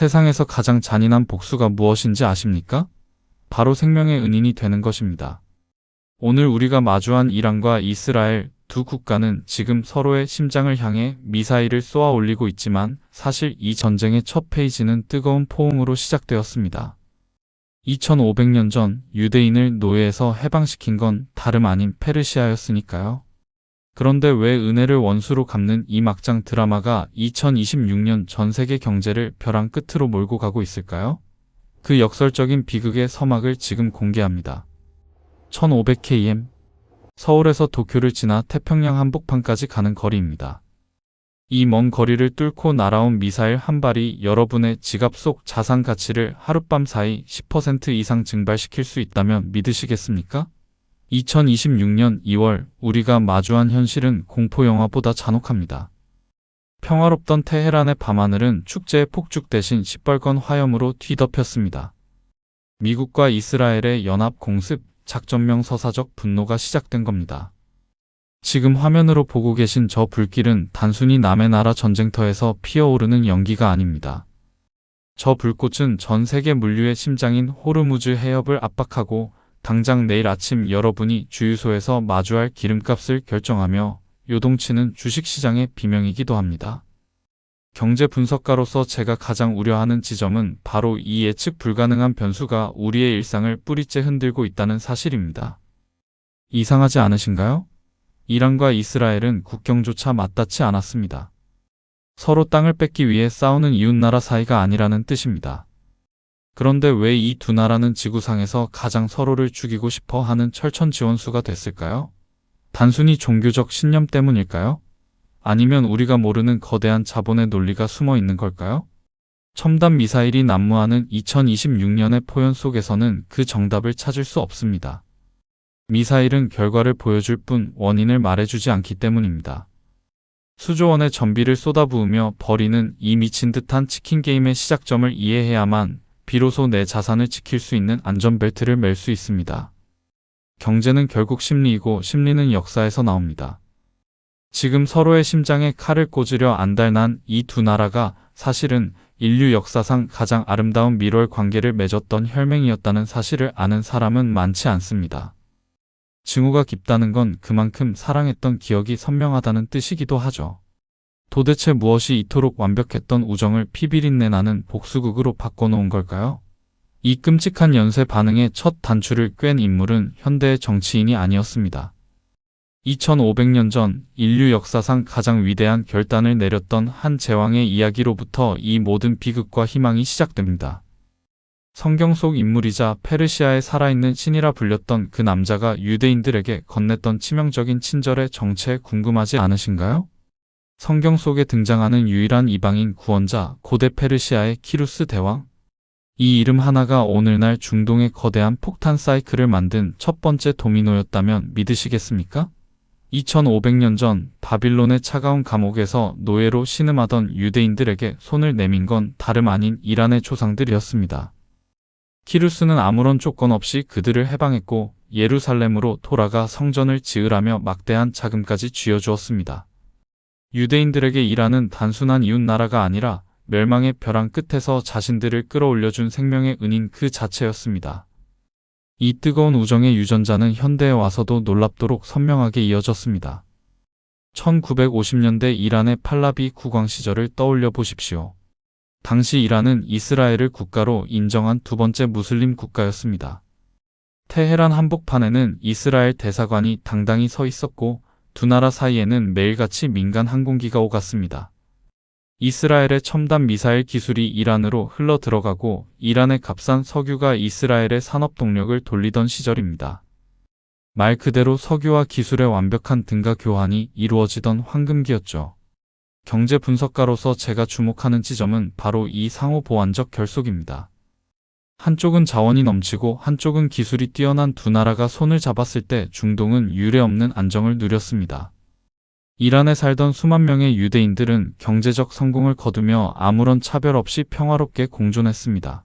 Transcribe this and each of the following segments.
세상에서 가장 잔인한 복수가 무엇인지 아십니까? 바로 생명의 은인이 되는 것입니다. 오늘 우리가 마주한 이란과 이스라엘 두 국가는 지금 서로의 심장을 향해 미사일을 쏘아 올리고 있지만 사실 이 전쟁의 첫 페이지는 뜨거운 포옹으로 시작되었습니다. 2500년 전 유대인을 노예에서 해방시킨 건 다름 아닌 페르시아였으니까요. 그런데 왜 은혜를 원수로 갚는 이 막장 드라마가 2026년 전 세계 경제를 벼랑 끝으로 몰고 가고 있을까요? 그 역설적인 비극의 서막을 지금 공개합니다. 1500km, 서울에서 도쿄를 지나 태평양 한복판까지 가는 거리입니다. 이 먼 거리를 뚫고 날아온 미사일 한 발이 여러분의 지갑 속 자산 가치를 하룻밤 사이 10% 이상 증발시킬 수 있다면 믿으시겠습니까? 2026년 2월 우리가 마주한 현실은 공포영화보다 잔혹합니다. 평화롭던 테헤란의 밤하늘은 축제의 폭죽 대신 시뻘건 화염으로 뒤덮였습니다. 미국과 이스라엘의 연합 공습, 작전명 서사적 분노가 시작된 겁니다. 지금 화면으로 보고 계신 저 불길은 단순히 남의 나라 전쟁터에서 피어오르는 연기가 아닙니다. 저 불꽃은 전 세계 물류의 심장인 호르무즈 해협을 압박하고 당장 내일 아침 여러분이 주유소에서 마주할 기름값을 결정하며 요동치는 주식시장의 비명이기도 합니다. 경제 분석가로서 제가 가장 우려하는 지점은 바로 이 예측 불가능한 변수가 우리의 일상을 뿌리째 흔들고 있다는 사실입니다. 이상하지 않으신가요? 이란과 이스라엘은 국경조차 맞닿지 않았습니다. 서로 땅을 뺏기 위해 싸우는 이웃나라 사이가 아니라는 뜻입니다. 그런데 왜 이 두 나라는 지구상에서 가장 서로를 죽이고 싶어 하는 철천지원수가 됐을까요? 단순히 종교적 신념 때문일까요? 아니면 우리가 모르는 거대한 자본의 논리가 숨어 있는 걸까요? 첨단 미사일이 난무하는 2026년의 포연 속에서는 그 정답을 찾을 수 없습니다. 미사일은 결과를 보여줄 뿐 원인을 말해주지 않기 때문입니다. 수조 원의 전비를 쏟아부으며 벌이는 이 미친 듯한 치킨 게임의 시작점을 이해해야만 비로소 내 자산을 지킬 수 있는 안전벨트를 맬 수 있습니다. 경제는 결국 심리이고 심리는 역사에서 나옵니다. 지금 서로의 심장에 칼을 꽂으려 안달난 이 두 나라가 사실은 인류 역사상 가장 아름다운 밀월 관계를 맺었던 혈맹이었다는 사실을 아는 사람은 많지 않습니다. 증오가 깊다는 건 그만큼 사랑했던 기억이 선명하다는 뜻이기도 하죠. 도대체 무엇이 이토록 완벽했던 우정을 피비린내 나는 복수극으로 바꿔놓은 걸까요? 이 끔찍한 연쇄 반응의 첫 단추를 꿰는 인물은 현대의 정치인이 아니었습니다. 2500년 전 인류 역사상 가장 위대한 결단을 내렸던 한 제왕의 이야기로부터 이 모든 비극과 희망이 시작됩니다. 성경 속 인물이자 페르시아의 살아있는 신이라 불렸던 그 남자가 유대인들에게 건넸던 치명적인 친절의 정체에 궁금하지 않으신가요? 성경 속에 등장하는 유일한 이방인 구원자, 고대 페르시아의 키루스 대왕. 이 이름 하나가 오늘날 중동의 거대한 폭탄 사이클을 만든 첫 번째 도미노였다면 믿으시겠습니까? 2500년 전 바빌론의 차가운 감옥에서 노예로 신음하던 유대인들에게 손을 내민 건 다름 아닌 이란의 조상들이었습니다. 키루스는 아무런 조건 없이 그들을 해방했고 예루살렘으로 돌아가 성전을 지으라며 막대한 자금까지 쥐어주었습니다. 유대인들에게 이란은 단순한 이웃나라가 아니라 멸망의 벼랑 끝에서 자신들을 끌어올려준 생명의 은인 그 자체였습니다. 이 뜨거운 우정의 유전자는 현대에 와서도 놀랍도록 선명하게 이어졌습니다. 1950년대 이란의 팔라비 국왕 시절을 떠올려 보십시오. 당시 이란은 이스라엘을 국가로 인정한 두 번째 무슬림 국가였습니다. 테헤란 한복판에는 이스라엘 대사관이 당당히 서 있었고 두 나라 사이에는 매일같이 민간 항공기가 오갔습니다. 이스라엘의 첨단 미사일 기술이 이란으로 흘러 들어가고 이란의 값싼 석유가 이스라엘의 산업 동력을 돌리던 시절입니다. 말 그대로 석유와 기술의 완벽한 등가 교환이 이루어지던 황금기였죠. 경제 분석가로서 제가 주목하는 지점은 바로 이 상호 보완적 결속입니다. 한쪽은 자원이 넘치고 한쪽은 기술이 뛰어난 두 나라가 손을 잡았을 때 중동은 유례없는 안정을 누렸습니다. 이란에 살던 수만 명의 유대인들은 경제적 성공을 거두며 아무런 차별 없이 평화롭게 공존했습니다.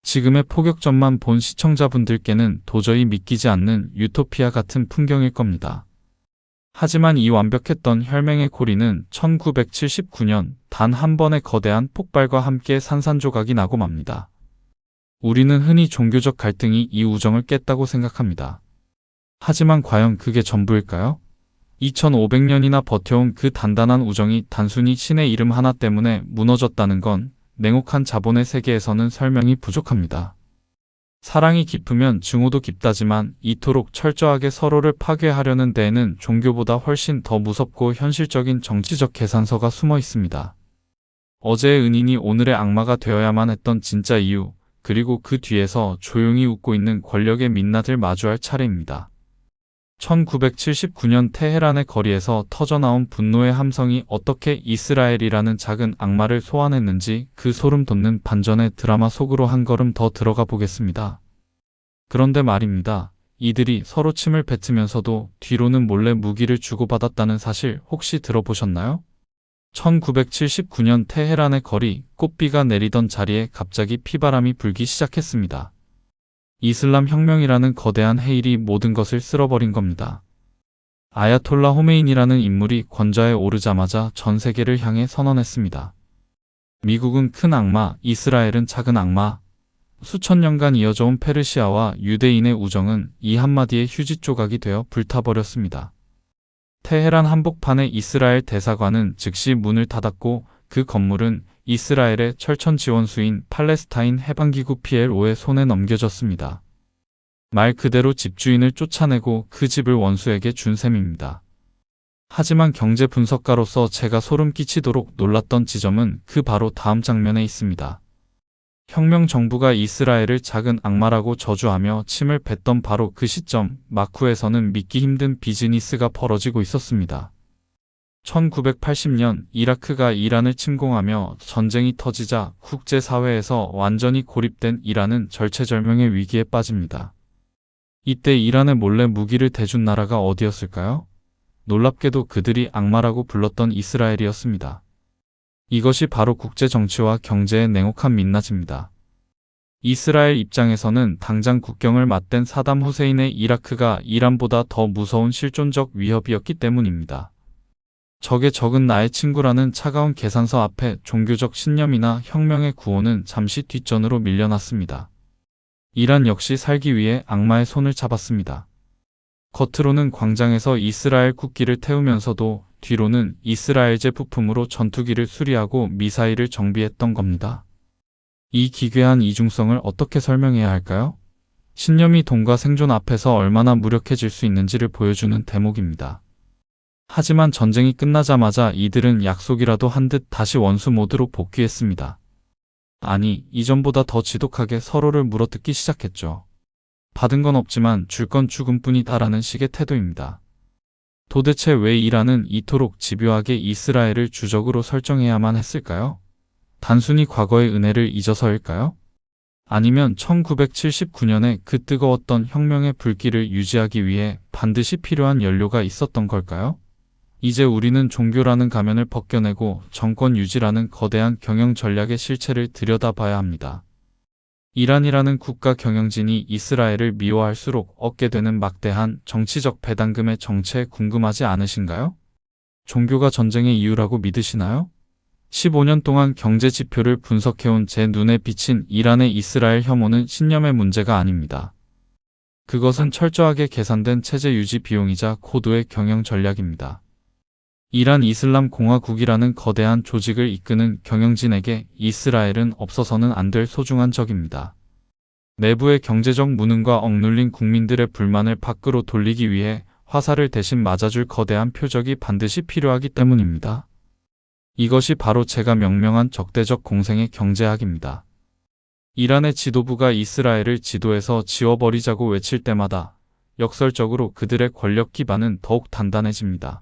지금의 포격전만 본 시청자분들께는 도저히 믿기지 않는 유토피아 같은 풍경일 겁니다. 하지만 이 완벽했던 혈맹의 고리는 1979년 단 한 번의 거대한 폭발과 함께 산산조각이 나고 맙니다. 우리는 흔히 종교적 갈등이 이 우정을 깼다고 생각합니다. 하지만 과연 그게 전부일까요? 2500년이나 버텨온 그 단단한 우정이 단순히 신의 이름 하나 때문에 무너졌다는 건 냉혹한 자본의 세계에서는 설명이 부족합니다. 사랑이 깊으면 증오도 깊다지만 이토록 철저하게 서로를 파괴하려는 데에는 종교보다 훨씬 더 무섭고 현실적인 정치적 계산서가 숨어 있습니다. 어제의 은인이 오늘의 악마가 되어야만 했던 진짜 이유, 그리고 그 뒤에서 조용히 웃고 있는 권력의 민낯을 마주할 차례입니다. 1979년 테헤란의 거리에서 터져나온 분노의 함성이 어떻게 이스라엘이라는 작은 악마를 소환했는지 그 소름 돋는 반전의 드라마 속으로 한 걸음 더 들어가 보겠습니다. 그런데 말입니다. 이들이 서로 침을 뱉으면서도 뒤로는 몰래 무기를 주고받았다는 사실 혹시 들어보셨나요? 1979년 테헤란의 거리, 꽃비가 내리던 자리에 갑자기 피바람이 불기 시작했습니다. 이슬람 혁명이라는 거대한 해일이 모든 것을 쓸어버린 겁니다. 아야톨라 호메인이라는 인물이 권좌에 오르자마자 전 세계를 향해 선언했습니다. 미국은 큰 악마, 이스라엘은 작은 악마. 수천 년간 이어져온 페르시아와 유대인의 우정은 이 한마디의 휴지 조각이 되어 불타버렸습니다. 테헤란 한복판의 이스라엘 대사관은 즉시 문을 닫았고 그 건물은 이스라엘의 철천 지원수인 팔레스타인 해방기구 PLO의 손에 넘겨졌습니다. 말 그대로 집주인을 쫓아내고 그 집을 원수에게 준 셈입니다. 하지만 경제 분석가로서 제가 소름 끼치도록 놀랐던 지점은 그 바로 다음 장면에 있습니다. 혁명 정부가 이스라엘을 작은 악마라고 저주하며 침을 뱉던 바로 그 시점, 마쿠에서는 믿기 힘든 비즈니스가 벌어지고 있었습니다. 1980년 이라크가 이란을 침공하며 전쟁이 터지자 국제사회에서 완전히 고립된 이란은 절체절명의 위기에 빠집니다. 이때 이란에 몰래 무기를 대준 나라가 어디였을까요? 놀랍게도 그들이 악마라고 불렀던 이스라엘이었습니다. 이것이 바로 국제 정치와 경제의 냉혹한 민낯입니다. 이스라엘 입장에서는 당장 국경을 맞댄 사담 후세인의 이라크가 이란보다 더 무서운 실존적 위협이었기 때문입니다. 적의 적은 나의 친구라는 차가운 계산서 앞에 종교적 신념이나 혁명의 구호는 잠시 뒷전으로 밀려났습니다. 이란 역시 살기 위해 악마의 손을 잡았습니다. 겉으로는 광장에서 이스라엘 국기를 태우면서도 뒤로는 이스라엘제 부품으로 전투기를 수리하고 미사일을 정비했던 겁니다. 이 기괴한 이중성을 어떻게 설명해야 할까요? 신념이 돈과 생존 앞에서 얼마나 무력해질 수 있는지를 보여주는 대목입니다. 하지만 전쟁이 끝나자마자 이들은 약속이라도 한 듯 다시 원수 모드로 복귀했습니다. 아니, 이전보다 더 지독하게 서로를 물어뜯기 시작했죠. 받은 건 없지만 줄 건 죽음뿐이다라는 식의 태도입니다. 도대체 왜 이란은 이토록 집요하게 이스라엘을 주적으로 설정해야만 했을까요? 단순히 과거의 은혜를 잊어서일까요? 아니면 1979년에 그 뜨거웠던 혁명의 불길을 유지하기 위해 반드시 필요한 연료가 있었던 걸까요? 이제 우리는 종교라는 가면을 벗겨내고 정권 유지라는 거대한 경영 전략의 실체를 들여다봐야 합니다. 이란이라는 국가 경영진이 이스라엘을 미워할수록 얻게 되는 막대한 정치적 배당금의 정체에 궁금하지 않으신가요? 종교가 전쟁의 이유라고 믿으시나요? 15년 동안 경제 지표를 분석해온 제 눈에 비친 이란의 이스라엘 혐오는 신념의 문제가 아닙니다. 그것은 철저하게 계산된 체제 유지 비용이자 고도의 경영 전략입니다. 이란 이슬람 공화국이라는 거대한 조직을 이끄는 경영진에게 이스라엘은 없어서는 안 될 소중한 적입니다. 내부의 경제적 무능과 억눌린 국민들의 불만을 밖으로 돌리기 위해 화살을 대신 맞아줄 거대한 표적이 반드시 필요하기 때문입니다. 이것이 바로 제가 명명한 적대적 공생의 경제학입니다. 이란의 지도부가 이스라엘을 지도에서 지워버리자고 외칠 때마다 역설적으로 그들의 권력 기반은 더욱 단단해집니다.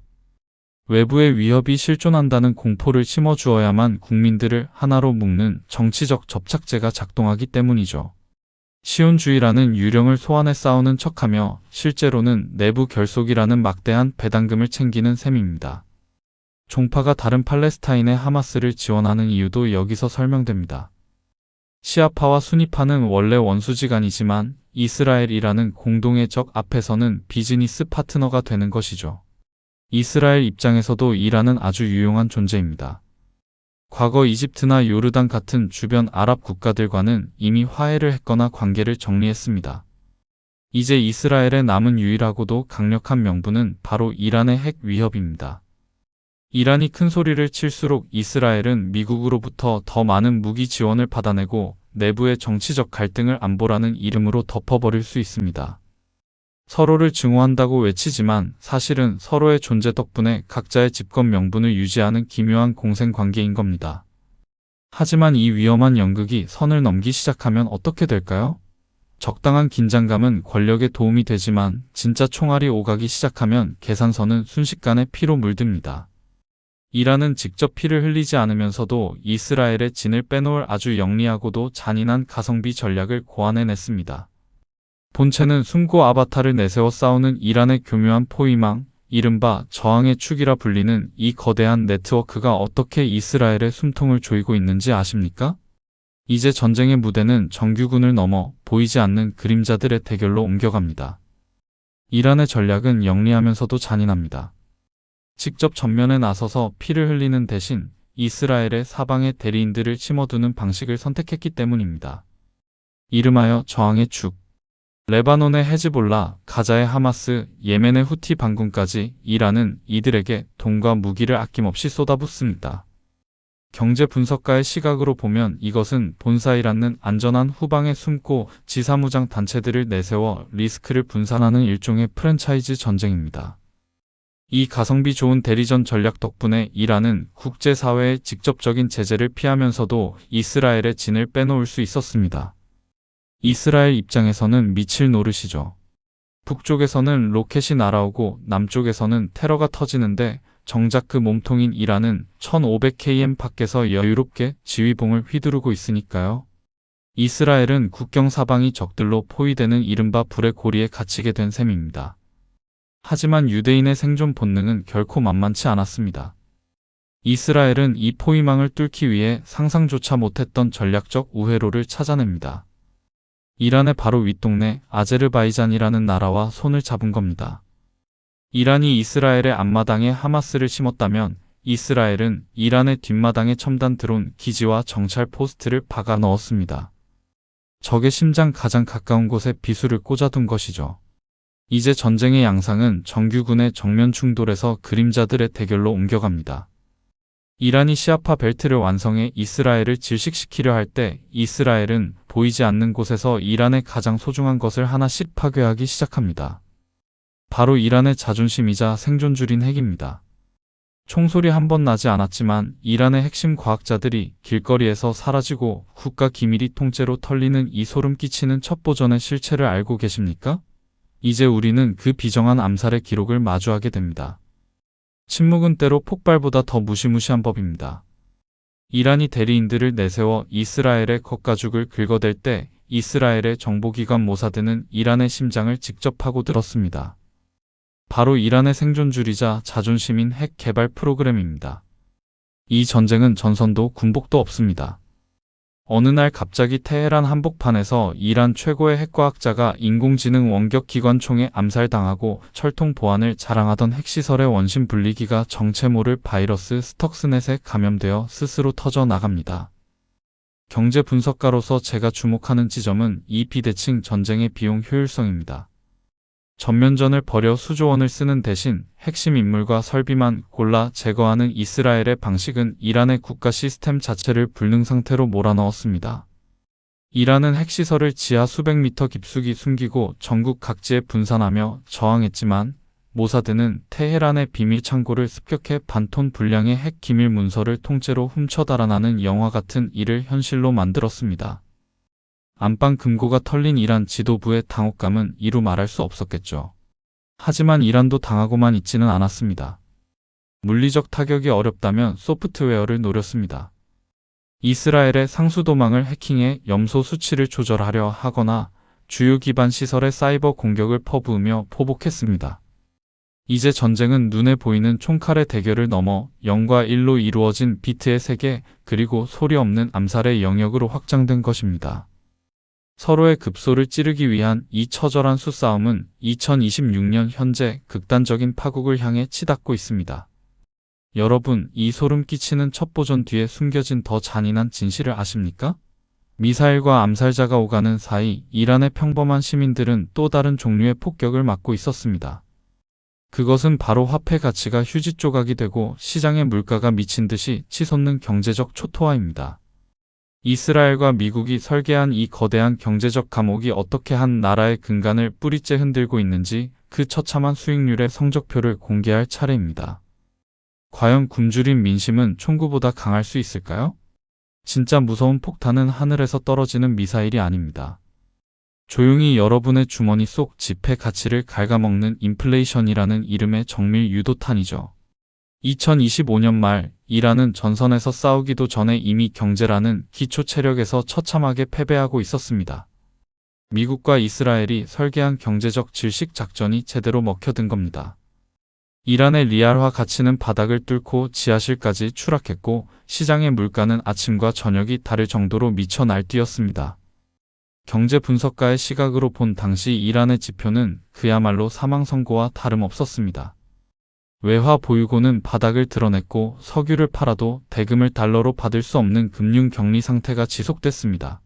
외부의 위협이 실존한다는 공포를 심어주어야만 국민들을 하나로 묶는 정치적 접착제가 작동하기 때문이죠. 시온주의라는 유령을 소환해 싸우는 척하며 실제로는 내부 결속이라는 막대한 배당금을 챙기는 셈입니다. 종파가 다른 팔레스타인의 하마스를 지원하는 이유도 여기서 설명됩니다. 시아파와 수니파는 원래 원수지간이지만 이스라엘이라는 공동의 적 앞에서는 비즈니스 파트너가 되는 것이죠. 이스라엘 입장에서도 이란은 아주 유용한 존재입니다. 과거 이집트나 요르단 같은 주변 아랍 국가들과는 이미 화해를 했거나 관계를 정리했습니다. 이제 이스라엘에 남은 유일하고도 강력한 명분은 바로 이란의 핵 위협입니다. 이란이 큰 소리를 칠수록 이스라엘은 미국으로부터 더 많은 무기 지원을 받아내고 내부의 정치적 갈등을 안보라는 이름으로 덮어버릴 수 있습니다. 서로를 증오한다고 외치지만 사실은 서로의 존재 덕분에 각자의 집권 명분을 유지하는 기묘한 공생관계인 겁니다. 하지만 이 위험한 연극이 선을 넘기 시작하면 어떻게 될까요? 적당한 긴장감은 권력에 도움이 되지만 진짜 총알이 오가기 시작하면 계산선은 순식간에 피로 물듭니다. 이란은 직접 피를 흘리지 않으면서도 이스라엘의 진을 빼놓을 아주 영리하고도 잔인한 가성비 전략을 고안해냈습니다. 본체는 숨고 아바타를 내세워 싸우는 이란의 교묘한 포위망, 이른바 저항의 축이라 불리는 이 거대한 네트워크가 어떻게 이스라엘의 숨통을 조이고 있는지 아십니까? 이제 전쟁의 무대는 정규군을 넘어 보이지 않는 그림자들의 대결로 옮겨갑니다. 이란의 전략은 영리하면서도 잔인합니다. 직접 전면에 나서서 피를 흘리는 대신 이스라엘의 사방의 대리인들을 심어두는 방식을 선택했기 때문입니다. 이름하여 저항의 축. 레바논의 헤즈볼라, 가자의 하마스, 예멘의 후티 반군까지 이란은 이들에게 돈과 무기를 아낌없이 쏟아붓습니다. 경제 분석가의 시각으로 보면 이것은 본사일 않는 안전한 후방에 숨고 지사무장 단체들을 내세워 리스크를 분산하는 일종의 프랜차이즈 전쟁입니다. 이 가성비 좋은 대리전 전략 덕분에 이란은 국제사회의 직접적인 제재를 피하면서도 이스라엘의 진을 빼놓을 수 있었습니다. 이스라엘 입장에서는 미칠 노릇이죠. 북쪽에서는 로켓이 날아오고 남쪽에서는 테러가 터지는데 정작 그 몸통인 이란은 1500km 밖에서 여유롭게 지휘봉을 휘두르고 있으니까요. 이스라엘은 국경 사방이 적들로 포위되는 이른바 불의 고리에 갇히게 된 셈입니다. 하지만 유대인의 생존 본능은 결코 만만치 않았습니다. 이스라엘은 이 포위망을 뚫기 위해 상상조차 못했던 전략적 우회로를 찾아냅니다. 이란의 바로 윗동네 아제르바이잔이라는 나라와 손을 잡은 겁니다. 이란이 이스라엘의 앞마당에 하마스를 심었다면 이스라엘은 이란의 뒷마당에 첨단 드론 기지와 정찰 포스트를 박아 넣었습니다. 적의 심장 가장 가까운 곳에 비수를 꽂아둔 것이죠. 이제 전쟁의 양상은 정규군의 정면 충돌에서 그림자들의 대결로 옮겨갑니다. 이란이 시아파 벨트를 완성해 이스라엘을 질식시키려 할 때 이스라엘은 보이지 않는 곳에서 이란의 가장 소중한 것을 하나씩 파괴하기 시작합니다. 바로 이란의 자존심이자 생존줄인 핵입니다. 총소리 한 번 나지 않았지만 이란의 핵심 과학자들이 길거리에서 사라지고 국가 기밀이 통째로 털리는 이 소름 끼치는 첩보전의 실체를 알고 계십니까? 이제 우리는 그 비정한 암살의 기록을 마주하게 됩니다. 침묵은 때로 폭발보다 더 무시무시한 법입니다. 이란이 대리인들을 내세워 이스라엘의 겉가죽을 긁어댈 때 이스라엘의 정보기관 모사드는 이란의 심장을 직접 파고들었습니다. 바로 이란의 생존줄이자 자존심인 핵 개발 프로그램입니다. 이 전쟁은 전선도 군복도 없습니다. 어느 날 갑자기 테헤란 한복판에서 이란 최고의 핵과학자가 인공지능 원격기관 총에 암살당하고 철통 보안을 자랑하던 핵시설의 원심 분리기가 정체 모를 바이러스 스톡스넷에 감염되어 스스로 터져 나갑니다. 경제 분석가로서 제가 주목하는 지점은 이 비대칭 전쟁의 비용 효율성입니다. 전면전을 벌여 수조 원을 쓰는 대신 핵심 인물과 설비만 골라 제거하는 이스라엘의 방식은 이란의 국가 시스템 자체를 불능 상태로 몰아넣었습니다. 이란은 핵시설을 지하 수백 미터 깊숙이 숨기고 전국 각지에 분산하며 저항했지만 모사드는 테헤란의 비밀 창고를 습격해 반톤 분량의 핵 기밀 문서를 통째로 훔쳐 달아나는 영화 같은 일을 현실로 만들었습니다. 안방 금고가 털린 이란 지도부의 당혹감은 이루 말할 수 없었겠죠. 하지만 이란도 당하고만 있지는 않았습니다. 물리적 타격이 어렵다면 소프트웨어를 노렸습니다. 이스라엘의 상수도망을 해킹해 염소 수치를 조절하려 하거나 주요 기반 시설의 사이버 공격을 퍼부으며 포복했습니다. 이제 전쟁은 눈에 보이는 총칼의 대결을 넘어 0과 1로 이루어진 비트의 세계 그리고 소리 없는 암살의 영역으로 확장된 것입니다. 서로의 급소를 찌르기 위한 이 처절한 수싸움은 2026년 현재 극단적인 파국을 향해 치닫고 있습니다. 여러분, 이 소름 끼치는 첩보전 뒤에 숨겨진 더 잔인한 진실을 아십니까? 미사일과 암살자가 오가는 사이 이란의 평범한 시민들은 또 다른 종류의 폭격을 맞고 있었습니다. 그것은 바로 화폐 가치가 휴지 조각이 되고 시장의 물가가 미친 듯이 치솟는 경제적 초토화입니다. 이스라엘과 미국이 설계한 이 거대한 경제적 감옥이 어떻게 한 나라의 근간을 뿌리째 흔들고 있는지 그 처참한 수익률의 성적표를 공개할 차례입니다. 과연 굶주린 민심은 총구보다 강할 수 있을까요? 진짜 무서운 폭탄은 하늘에서 떨어지는 미사일이 아닙니다. 조용히 여러분의 주머니 속 지폐 가치를 갉아먹는 인플레이션이라는 이름의 정밀 유도탄이죠. 2025년 말 이란은 전선에서 싸우기도 전에 이미 경제라는 기초 체력에서 처참하게 패배하고 있었습니다. 미국과 이스라엘이 설계한 경제적 질식 작전이 제대로 먹혀든 겁니다. 이란의 리알화 가치는 바닥을 뚫고 지하실까지 추락했고 시장의 물가는 아침과 저녁이 다를 정도로 미쳐 날뛰었습니다. 경제 분석가의 시각으로 본 당시 이란의 지표는 그야말로 사망 선고와 다름없었습니다. 외화 보유고는 바닥을 드러냈고 석유를 팔아도 대금을 달러로 받을 수 없는 금융 격리 상태가 지속됐습니다.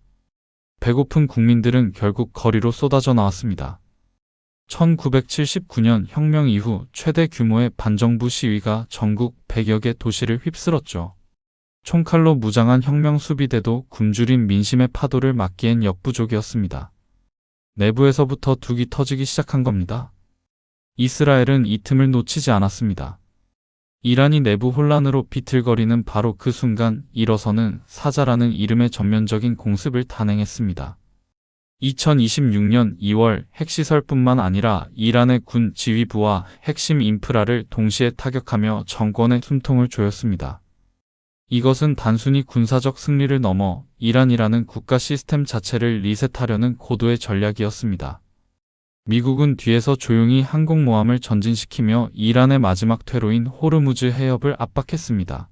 배고픈 국민들은 결국 거리로 쏟아져 나왔습니다. 1979년 혁명 이후 최대 규모의 반정부 시위가 전국 100여 개 도시를 휩쓸었죠. 총칼로 무장한 혁명 수비대도 굶주린 민심의 파도를 막기엔 역부족이었습니다. 내부에서부터 둑이 터지기 시작한 겁니다. 이스라엘은 이 틈을 놓치지 않았습니다. 이란이 내부 혼란으로 비틀거리는 바로 그 순간 일어서는 사자라는 이름의 전면적인 공습을 단행했습니다. 2026년 2월 핵시설뿐만 아니라 이란의 군 지휘부와 핵심 인프라를 동시에 타격하며 정권의 숨통을 조였습니다. 이것은 단순히 군사적 승리를 넘어 이란이라는 국가 시스템 자체를 리셋하려는 고도의 전략이었습니다. 미국은 뒤에서 조용히 항공모함을 전진시키며 이란의 마지막 퇴로인 호르무즈 해협을 압박했습니다.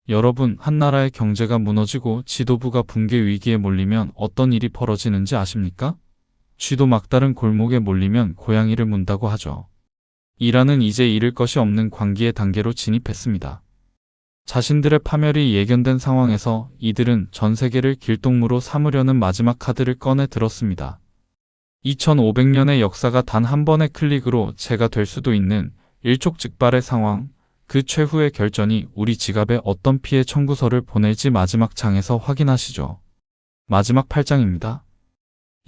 여러분, 한 나라의 경제가 무너지고 지도부가 붕괴 위기에 몰리면 어떤 일이 벌어지는지 아십니까? 쥐도 막다른 골목에 몰리면 고양이를 문다고 하죠. 이란은 이제 잃을 것이 없는 관기의 단계로 진입했습니다. 자신들의 파멸이 예견된 상황에서 이들은 전 세계를 길동무로 삼으려는 마지막 카드를 꺼내 들었습니다. 2500년의 역사가 단 한 번의 클릭으로 재가 될 수도 있는 일촉즉발의 상황, 그 최후의 결전이 우리 지갑에 어떤 피해 청구서를 보낼지 마지막 장에서 확인하시죠. 마지막 8장입니다.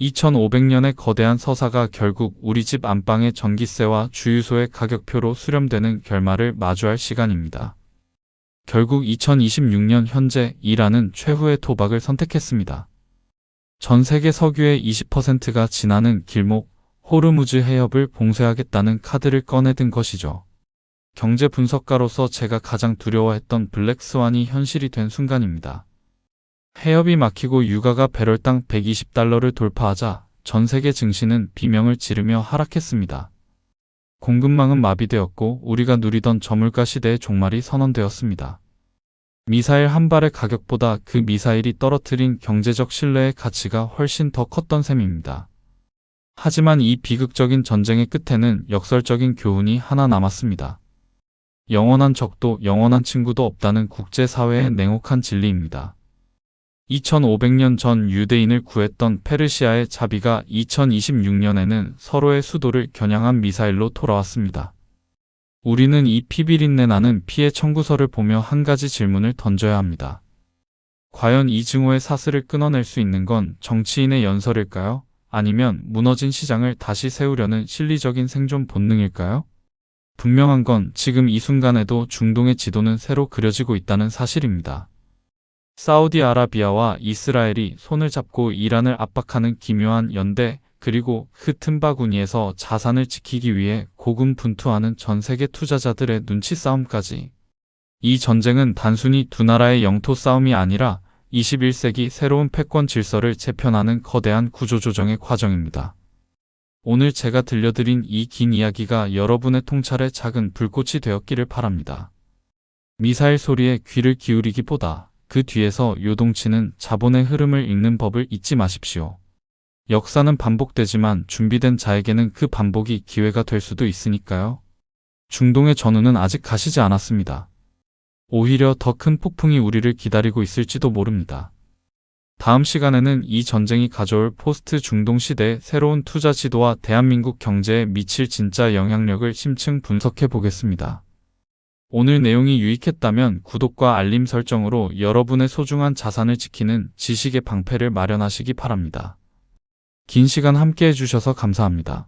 2500년의 거대한 서사가 결국 우리 집 안방의 전기세와 주유소의 가격표로 수렴되는 결말을 마주할 시간입니다. 결국 2026년 현재 이란은 최후의 도박을 선택했습니다. 전 세계 석유의 20%가 지나는 길목 호르무즈 해협을 봉쇄하겠다는 카드를 꺼내든 것이죠. 경제 분석가로서 제가 가장 두려워했던 블랙스완이 현실이 된 순간입니다. 해협이 막히고 유가가 배럴당 120달러를 돌파하자 전 세계 증시는 비명을 지르며 하락했습니다. 공급망은 마비되었고 우리가 누리던 저물가 시대의 종말이 선언되었습니다. 미사일 한 발의 가격보다 그 미사일이 떨어뜨린 경제적 신뢰의 가치가 훨씬 더 컸던 셈입니다. 하지만 이 비극적인 전쟁의 끝에는 역설적인 교훈이 하나 남았습니다. 영원한 적도 영원한 친구도 없다는 국제사회의 냉혹한 진리입니다. 2500년 전 유대인을 구했던 페르시아의 자비가 2026년에는 서로의 수도를 겨냥한 미사일로 돌아왔습니다. 우리는 이 피비린내 나는 피해 청구서를 보며 한 가지 질문을 던져야 합니다. 과연 이 증오의 사슬을 끊어낼 수 있는 건 정치인의 연설일까요? 아니면 무너진 시장을 다시 세우려는 실리적인 생존 본능일까요? 분명한 건 지금 이 순간에도 중동의 지도는 새로 그려지고 있다는 사실입니다. 사우디아라비아와 이스라엘이 손을 잡고 이란을 압박하는 기묘한 연대, 그리고 그 틈바구니에서 자산을 지키기 위해 고군분투하는 전 세계 투자자들의 눈치 싸움까지. 이 전쟁은 단순히 두 나라의 영토 싸움이 아니라 21세기 새로운 패권 질서를 재편하는 거대한 구조조정의 과정입니다. 오늘 제가 들려드린 이 긴 이야기가 여러분의 통찰에 작은 불꽃이 되었기를 바랍니다. 미사일 소리에 귀를 기울이기보다 그 뒤에서 요동치는 자본의 흐름을 읽는 법을 잊지 마십시오. 역사는 반복되지만 준비된 자에게는 그 반복이 기회가 될 수도 있으니까요. 중동의 전후는 아직 가시지 않았습니다. 오히려 더 큰 폭풍이 우리를 기다리고 있을지도 모릅니다. 다음 시간에는 이 전쟁이 가져올 포스트 중동 시대의 새로운 투자 지도와 대한민국 경제에 미칠 진짜 영향력을 심층 분석해 보겠습니다. 오늘 내용이 유익했다면 구독과 알림 설정으로 여러분의 소중한 자산을 지키는 지식의 방패를 마련하시기 바랍니다. 긴 시간 함께 해주셔서 감사합니다.